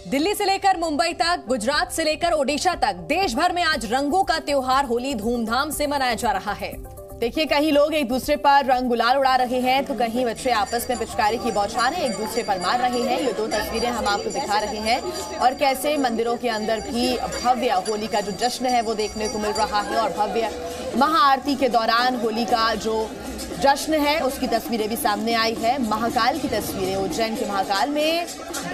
दिल्ली से लेकर मुंबई तक, गुजरात से लेकर ओडिशा तक देश भर में आज रंगों का त्योहार होली धूमधाम से मनाया जा रहा है। देखिए, कहीं लोग एक दूसरे पर रंग गुलाल उड़ा रहे हैं तो कहीं बच्चे आपस में पिचकारी की बौछारें एक दूसरे पर मार रहे हैं। ये दो तस्वीरें हम आपको दिखा रहे हैं और कैसे मंदिरों के अंदर भी भव्य होली का जो जश्न है वो देखने को मिल रहा है और भव्य महाआरती के दौरान होली का जो जश्न है उसकी तस्वीरें भी सामने आई है। महाकाल की तस्वीरें, उज्जैन के महाकाल में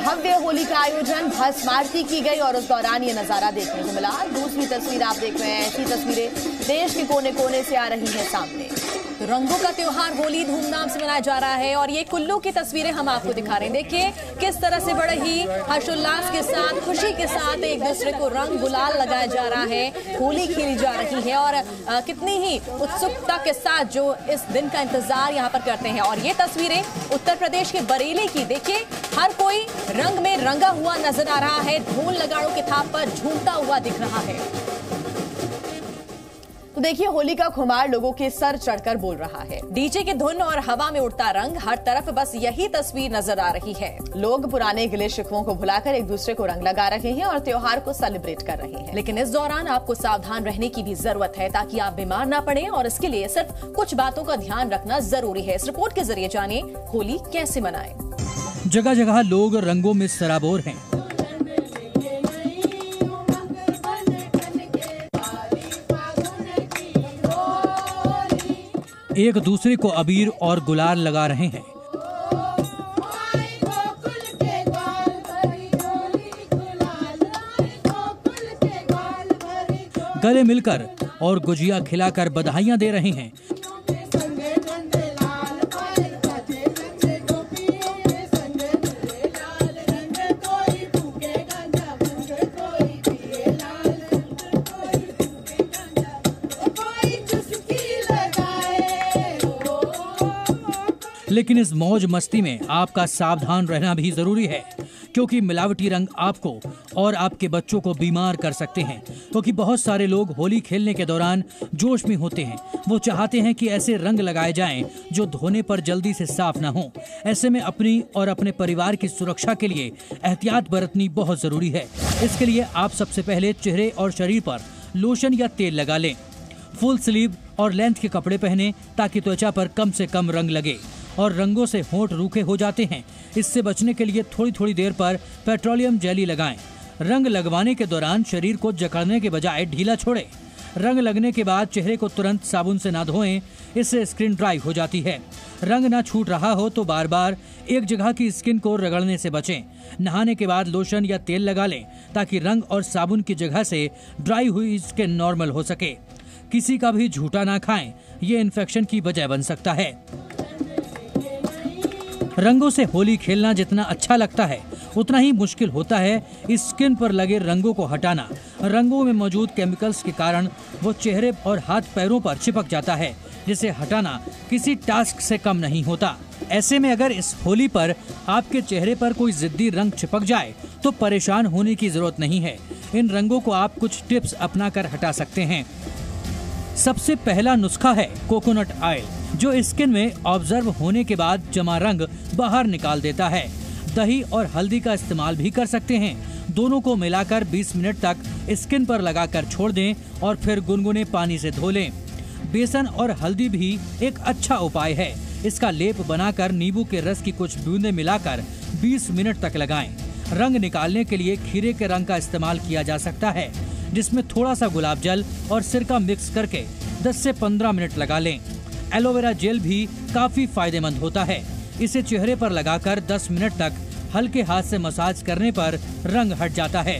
भव्य होली का आयोजन, भस्म आरती की गई और उस दौरान ये नजारा देखने को मिला। दूसरी तस्वीर आप देख रहे हैं, ऐसी तस्वीरें देश के कोने कोने से आ रही हैं सामने। तो रंगों का त्योहार होली धूमधाम से मनाया जा रहा है और ये कुल्लू की तस्वीरें हम आपको दिखा रहे हैं। देखिए किस तरह से बड़े ही हर्षोल्लास के साथ, खुशी के साथ एक दूसरे को रंग गुलाल लगाया जा रहा है, होली खेली जा रही है और कितनी ही उत्सुकता के साथ जो इस दिन का इंतजार यहाँ पर करते हैं। और ये तस्वीरें उत्तर प्रदेश के बरेली की, देखिए हर कोई रंग में रंगा हुआ नजर आ रहा है, ढोल नगाड़ों के थाप पर झूमता हुआ दिख रहा है। तो देखिए, होली का खुमार लोगों के सर चढ़कर बोल रहा है। डीजे की धुन और हवा में उड़ता रंग, हर तरफ बस यही तस्वीर नजर आ रही है। लोग पुराने गिले शिकवों को भुलाकर एक दूसरे को रंग लगा रहे हैं और त्योहार को सेलिब्रेट कर रहे हैं। लेकिन इस दौरान आपको सावधान रहने की भी जरूरत है ताकि आप बीमार ना पड़े और इसके लिए सिर्फ कुछ बातों का ध्यान रखना जरूरी है। इस रिपोर्ट के जरिए जानिए होली कैसे मनाएं। जगह जगह लोग रंगों में सराबोर हैं। एक दूसरे को अबीर और गुलाल लगा रहे हैं। गले मिलकर और गुजिया खिलाकर बधाइयां दे रहे हैं। लेकिन इस मौज मस्ती में आपका सावधान रहना भी जरूरी है क्योंकि मिलावटी रंग आपको और आपके बच्चों को बीमार कर सकते हैं। क्योंकि बहुत सारे लोग होली खेलने के दौरान जोश में होते हैं, वो चाहते हैं कि ऐसे रंग लगाए जाएं जो धोने पर जल्दी से साफ ना हो। ऐसे में अपनी और अपने परिवार की सुरक्षा के लिए एहतियात बरतनी बहुत जरूरी है। इसके लिए आप सबसे पहले चेहरे और शरीर पर लोशन या तेल लगा लें। फुल स्लीव और लेंथ के कपड़े पहने ताकि त्वचा पर कम से कम रंग लगे और रंगों से होंठ रूखे हो जाते हैं। इससे बचने के लिए थोड़ी थोड़ी देर पर पेट्रोलियम जेली लगाएं। रंग लगवाने के दौरान शरीर को जकड़ने के बजाय ढीला छोड़ें। रंग लगने के बाद चेहरे को तुरंत साबुन से ना धोएं, इससे स्किन ड्राई हो जाती है। रंग ना छूट रहा हो तो बार बार एक जगह की स्किन को रगड़ने से बचें। नहाने के बाद लोशन या तेल लगा लें ताकि रंग और साबुन की जगह से ड्राई हुई स्किन नॉर्मल हो सके। किसी का भी झूठा ना खाएं, ये इन्फेक्शन की वजह बन सकता है। रंगों से होली खेलना जितना अच्छा लगता है उतना ही मुश्किल होता है स्किन पर लगे रंगों को हटाना। रंगों में मौजूद केमिकल्स के कारण वो चेहरे और हाथ पैरों पर चिपक जाता है, जिसे हटाना किसी टास्क से कम नहीं होता। ऐसे में अगर इस होली पर आपके चेहरे पर कोई जिद्दी रंग चिपक जाए तो परेशान होने की जरूरत नहीं है। इन रंगों को आप कुछ टिप्स अपना कर हटा सकते हैं। सबसे पहला नुस्खा है कोकोनट ऑयल, जो स्किन में ऑब्जर्व होने के बाद जमा रंग बाहर निकाल देता है। दही और हल्दी का इस्तेमाल भी कर सकते हैं। दोनों को मिलाकर 20 मिनट तक स्किन पर लगाकर छोड़ दें और फिर गुनगुने पानी से धो लें। बेसन और हल्दी भी एक अच्छा उपाय है। इसका लेप बनाकर नींबू के रस की कुछ बूंदें मिलाकर 20 मिनट तक लगाएं। रंग निकालने के लिए खीरे के रंग का इस्तेमाल किया जा सकता है, जिसमें थोड़ा सा गुलाब जल और सिरका मिक्स करके 10 से 15 मिनट लगा लें। एलोवेरा जेल भी काफी फायदेमंद होता है। इसे चेहरे पर लगाकर 10 मिनट तक हल्के हाथ से मसाज करने पर रंग हट जाता है।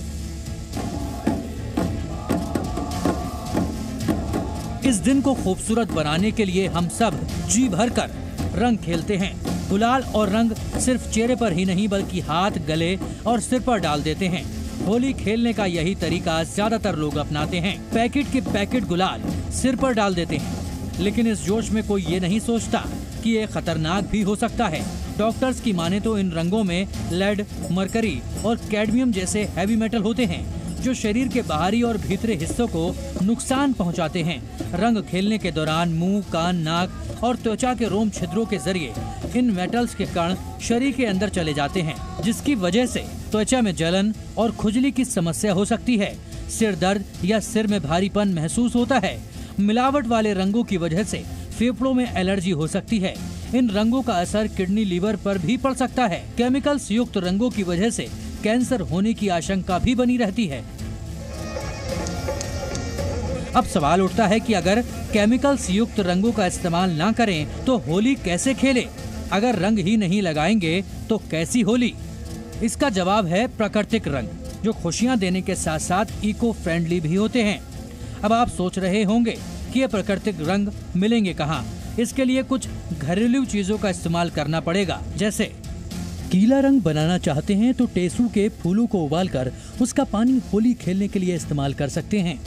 इस दिन को खूबसूरत बनाने के लिए हम सब जी भरकर रंग खेलते हैं। गुलाल और रंग सिर्फ चेहरे पर ही नहीं बल्कि हाथ, गले और सिर पर डाल देते हैं। होली खेलने का यही तरीका ज्यादातर लोग अपनाते हैं। पैकेट के पैकेट गुलाल सिर पर डाल देते हैं, लेकिन इस जोश में कोई ये नहीं सोचता कि ये खतरनाक भी हो सकता है। डॉक्टर्स की माने तो इन रंगों में लेड, मरकरी और कैडमियम जैसे हैवी मेटल होते हैं जो शरीर के बाहरी और भीतरी हिस्सों को नुकसान पहुंचाते हैं। रंग खेलने के दौरान मुंह, कान, नाक और त्वचा के रोम छिद्रों के जरिए इन मेटल्स के कण शरीर के अंदर चले जाते हैं, जिसकी वजह से त्वचा में जलन और खुजली की समस्या हो सकती है। सिर दर्द या सिर में भारीपन महसूस होता है। मिलावट वाले रंगों की वजह से फेफड़ों में एलर्जी हो सकती है। इन रंगों का असर किडनी, लीवर पर भी पड़ सकता है। केमिकल्स युक्त रंगों की वजह से कैंसर होने की आशंका भी बनी रहती है। अब सवाल उठता है कि अगर केमिकल्स युक्त रंगों का इस्तेमाल ना करें तो होली कैसे खेलें? अगर रंग ही नहीं लगाएंगे तो कैसी होली? इसका जवाब है प्राकृतिक रंग, जो खुशियां देने के साथ साथ इको फ्रेंडली भी होते हैं। अब आप सोच रहे होंगे कि ये प्राकृतिक रंग मिलेंगे कहाँ? इसके लिए कुछ घरेलू चीजों का इस्तेमाल करना पड़ेगा। जैसे गीला रंग बनाना चाहते हैं तो टेसू के फूलों को उबालकर उसका पानी होली खेलने के लिए इस्तेमाल कर सकते हैं।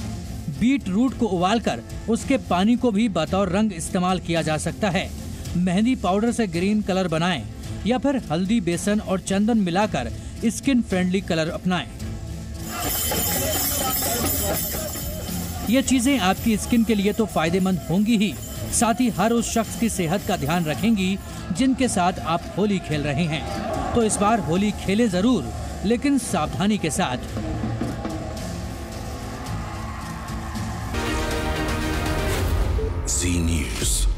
बीट रूट को उबालकर उसके पानी को भी बतौर रंग इस्तेमाल किया जा सकता है। मेहंदी पाउडर से ग्रीन कलर बनाएं या फिर हल्दी, बेसन और चंदन मिलाकर स्किन फ्रेंडली कलर अपनाएं। ये चीजें आपकी स्किन के लिए तो फायदेमंद होंगी ही, साथ ही हर उस शख्स की सेहत का ध्यान रखेंगी जिनके साथ आप होली खेल रहे हैं। तो इस बार होली खेले जरूर, लेकिन सावधानी के साथ। Z News।